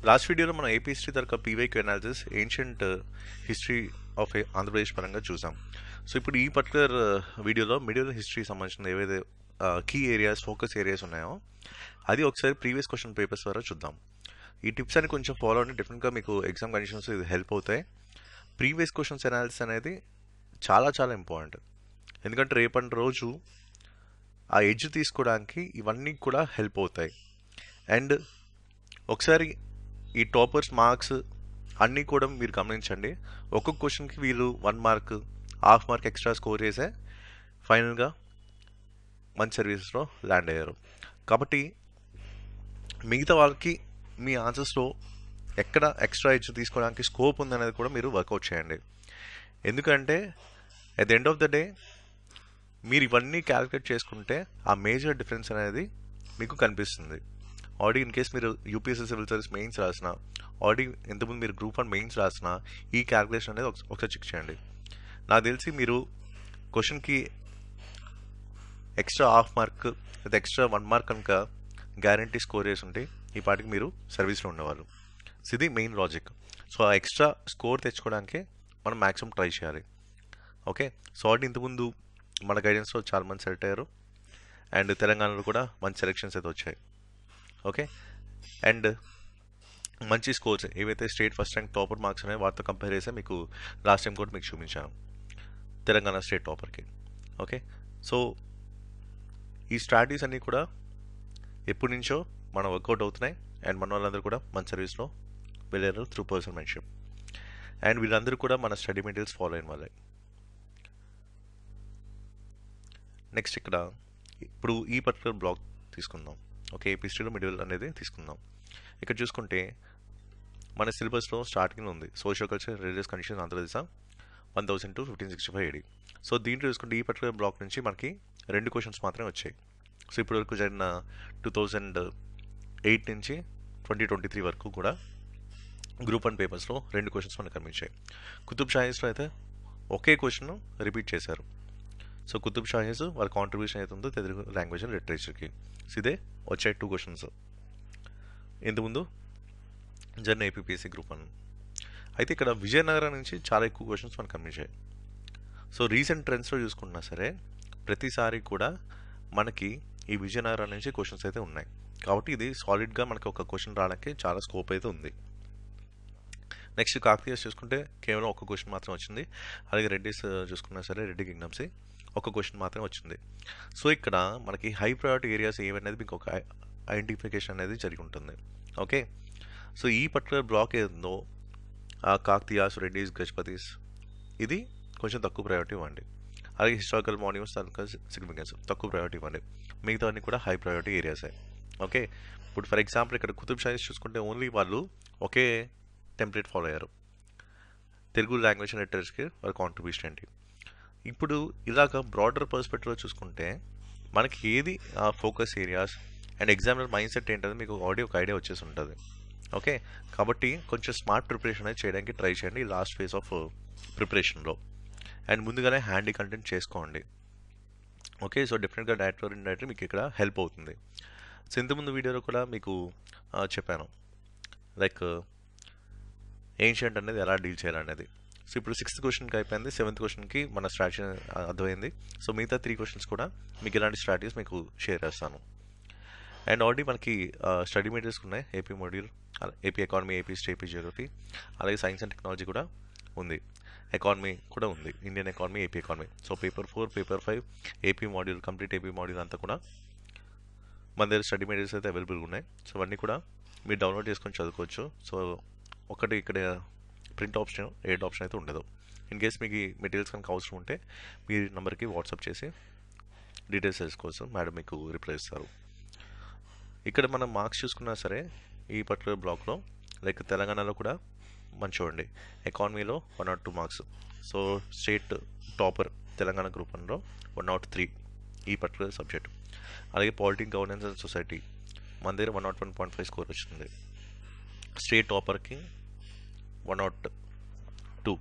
Last వీడియోలో మనం AP history తరక PYQ analysis ancient history of Andhra Pradesh పరంగా చూసాం. సో ఇప్పుడు ఈ పర్టికులర్ వీడియోలో మిడిల్ హిస్టరీ సంబంధించిన ఏవైతే కీ ఏరియాస్ ఫోకస్ ఏరియాస్ ఉన్నాయో అది ఒకసారి ప్రీవియస్ క్వశ్చన్ పేపర్స్ ద్వారా చూద్దాం. ఈ టిప్స్ అని కొంచెం ఫాలో అంటే డెఫినెట్గా మీకు ఎగ్జామ్ కండిషన్స్ ఇది హెల్ప్ అవుతాయి. ప్రీవియస్ క్వశ్చన్స్ అనాలిసిస్ అనేది చాలా చాలా ఇంపార్టెంట్, ఎందుకంటే రేపటి రోజు ఆ ఎడ్జ్ తీసుకోవడానికి ఇవన్నీ కూడా హెల్ప్ అవుతాయి. అండ్ ఒకసారి ఈ టాపర్స్ మార్క్స్ అన్నీ కూడా మీరు గమనించండి. ఒక్కొక్క క్వశ్చన్కి వీళ్ళు 1 mark half mark extra score చేసే ఫైనల్గా మంచి సర్వీసెస్లో ల్యాండ్ అయ్యారు. కాబట్టి మిగతా వాళ్ళకి మీ ఆన్సర్స్లో ఎక్కడ ఎక్స్ట్రా ఎడ్జ్ తీసుకోవడానికి స్కోప్ ఉందనేది కూడా మీరు వర్కౌట్ చేయండి. ఎందుకంటే at the end of the day మీరు ఇవన్నీ క్యాలిక్యులేట్ చేసుకుంటే ఆ మేజర్ డిఫరెన్స్ అనేది మీకు కనిపిస్తుంది. ఆల్రెడీ ఇన్ కేస్ మీరు యూపీఎస్సీ సివిల్ సర్వీస్ మెయిన్స్ రాసిన, ఆల్రెడీ ఇంతకుముందు మీరు గ్రూప్ 1 మెయిన్స్ రాసిన, ఈ క్యాలిక్యులేషన్ అనేది ఒకసారి చెక్ చేయండి. నాకు తెలిసి మీరు క్వశ్చన్కి ఎక్స్ట్రా హాఫ్ మార్క్ లేదా ఎక్స్ట్రా 1 మార్క్ కనుక గ్యారంటీ స్కోర్ చేసి ఉంటే ఈ పాటికి మీరు సర్వీస్లో ఉండేవాళ్ళు. సో ఇది మెయిన్ లాజిక్. సో ఆ ఎక్స్ట్రా స్కోర్ తెచ్చుకోవడానికి మనం మ్యాక్సిమం ట్రై చేయాలి. ఓకే, సో ఆల్రెడీ ఇంతకుముందు మన గైడెన్స్లో చాలామంది సెలెక్ట్ అయ్యారు అండ్ తెలంగాణలో కూడా మంచి సెలెక్షన్స్ అయితే వచ్చాయి. ఓకే, అండ్ మంచి స్కోర్స్ ఏవైతే state first rank topper marks ఉన్నాయో వాటితో కంపేర్ చేస్తే మీకు లాస్ట్ టైం కూడా మీకు చూపించాను తెలంగాణ స్టేట్ టాపర్కి. ఓకే, సో ఈ స్ట్రాటజీస్ అన్నీ కూడా ఎప్పటి నుంచో మనం వర్కౌట్ అవుతున్నాయి అండ్ మన వాళ్ళందరూ కూడా మన సర్వీస్లో వెళ్ళారు త్రూ పర్సనల్ మెంటర్షిప్. అండ్ వీళ్ళందరూ కూడా మన స్టడీ మెటీరియల్స్ ఫాలో అయిన వాళ్ళే. నెక్స్ట్ ఇక్కడ ఇప్పుడు ఈ పర్టికులర్ బ్లాక్ తీసుకుందాం. ఓకే, ఏపీ హిస్టరీలో మిడిల్ అనేది తీసుకుందాం. ఇక్కడ చూసుకుంటే మన సిలబస్లో స్టార్టింగ్ ఉంది social culture religious condition Andhra Pradesh 1000 to 1565 AD. So దీంట్లో చూసుకుంటే ఈ పర్టికులర్ బ్లాక్ నుంచి మనకి 2 క్వశ్చన్స్ మాత్రమే వచ్చాయి. సో ఇప్పటి వరకు జరిగిన 2008 నుంచి 2023 వరకు కూడా గ్రూప్ 1 పేపర్స్లో 2 క్వశ్చన్స్ మనకు కనిపించాయి. కుతుబ్ షాహీస్లో అయితే ఒకే క్వశ్చన్ రిపీట్ చేశారు. సో కుతుబ్ షాహీస్ వాళ్ళ కాంట్రిబ్యూషన్ అయితే ఉందో తెలుగు లాంగ్వేజ్ అండ్ లిటరేచర్కి ఇదే వచ్చాయి 2 క్వశ్చన్స్. ఇంతకుముందు జరిగిన ఏపీపీఎస్సీ గ్రూప్ 1 అయితే ఇక్కడ విజయనగరం నుంచి చాలా ఎక్కువ క్వశ్చన్స్ మనకు కనిపించాయి. సో రీసెంట్ ట్రెండ్స్లో చూసుకున్నా సరే ప్రతిసారి కూడా మనకి ఈ విజయనగరం నుంచి క్వశ్చన్స్ అయితే ఉన్నాయి. కాబట్టి ఇది సాలిడ్గా మనకి ఒక క్వశ్చన్ రావడానికి చాలా స్కోప్ అయితే ఉంది. నెక్స్ట్ కాకతీయస్ చూసుకుంటే కేవలం ఒక క్వశ్చన్ మాత్రం వచ్చింది. అలాగే రెడ్డిస్ చూసుకున్నా సరే రెడ్డి కింగ్డమ్స్ ఒక క్వశ్చన్ మాత్రమే వచ్చింది. సో ఇక్కడ మనకి హై ప్రయారిటీ ఏరియాస్ ఏవనేది మీకు ఒక ఐడెంటిఫికేషన్ అనేది జరిగి ఉంటుంది. ఓకే, సో ఈ పర్టికులర్ బ్లాక్ ఏదో కాకతీయాస్ రెడ్డిస్ గజపతిస్ ఇది కొంచెం తక్కువ ప్రయారిటీ ఇవ్వండి. అలాగే హిస్టారికల్ మాన్యుమెంట్స్ దానికి సిగ్నిఫికెన్స్ తక్కువ ప్రయారిటీ ఇవ్వండి. మిగతావన్నీ కూడా హై ప్రయారిటీ ఏరియాసే. ఓకే, ఇప్పుడు ఫర్ ఎగ్జాంపుల్ ఇక్కడ కుతుబ్ షాహీస్ చూసుకుంటే ఓన్లీ వాళ్ళు ఒకే టెంప్లెట్ ఫాలో అయ్యారు. తెలుగు లాంగ్వేజ్ అండ్ లిటరేచర్కి వాళ్ళ కాంట్రిబ్యూషన్ ఏంటి. ఇప్పుడు ఇలాగ బ్రాడర్ పర్స్పెక్టివ్లో చూసుకుంటే మనకి ఏది focus areas and examiner mind set ఏంటనేది మీకు ఆల్రెడీ ఒక ఐడియా వచ్చేసి ఉంటుంది. ఓకే, కాబట్టి కొంచెం స్మార్ట్ ప్రిపరేషన్ అనేది చేయడానికి ట్రై చేయండి ఈ లాస్ట్ ఫేజ్ ఆఫ్ ప్రిపరేషన్లో. అండ్ ముందుగానే హ్యాండీ కంటెంట్ చేసుకోండి. ఓకే, సో డెఫినెట్గా డైరెక్ట్ ఆర్ ఇండైరెక్ట్ మీకు ఇక్కడ హెల్ప్ అవుతుంది. సో ఇంతకుముందు వీడియోలో కూడా మీకు చెప్పాను లైక్ ఏన్షియంట్ అనేది ఎలా డీల్ చేయాలనేది. సో ఇప్పుడు 6th క్వశ్చన్కి అయిపోయింది, 7th క్వశ్చన్కి మన స్ట్రాటజీ అర్థమైంది. సో మిగతా 3 క్వశ్చన్స్ కూడా మీకు ఇలాంటి స్ట్రాటజీస్ మీకు షేర్ చేస్తాను. అండ్ ఆల్రెడీ మనకి స్టడీ మెటీరియల్స్ ఉన్నాయి. AP module, AP economy, AP history, AP Geography, అలాగే సైన్స్ అండ్ టెక్నాలజీ కూడా ఉంది. ఎకానమీ కూడా ఉంది, Indian economy, AP economy. So paper 4, paper 5 AP module, complete AP module అంతా కూడా మన దగ్గర స్టడీ మెటీరియల్స్ అయితే అవైలబుల్గా ఉన్నాయి. సో అవన్నీ కూడా మీరు డౌన్లోడ్ చేసుకొని చదువుకోవచ్చు. సో ఒకటి ఇక్కడ ప్రింట్ ఆప్షన్, ఎయిడ్ ఆప్షన్ అయితే ఉండదు. ఇన్ కేస్ మీకు ఈ మెటీరియల్స్ కనుక అవసరం ఉంటే మీ నెంబర్కి వాట్సాప్ చేసి డీటెయిల్స్ తెలుసుకోవచ్చు, మేడం మీకు రిప్లై ఇస్తారు. ఇక్కడ మనం మార్క్స్ చూసుకున్నా సరే ఈ పర్టికులర్ బ్లాక్లో లైక్ తెలంగాణలో కూడా మంచి చూడండి. ఎకానమీలో 102 marks. So state topper Telangana group 1లో 103 ఈ పర్టికులర్ సబ్జెక్ట్. అలాగే పాలిటిక్ గవర్నెన్స్ అండ్ సొసైటీ మన దగ్గర 101.5 స్కోర్ వచ్చింది. స్టేట్ టాపర్కి 102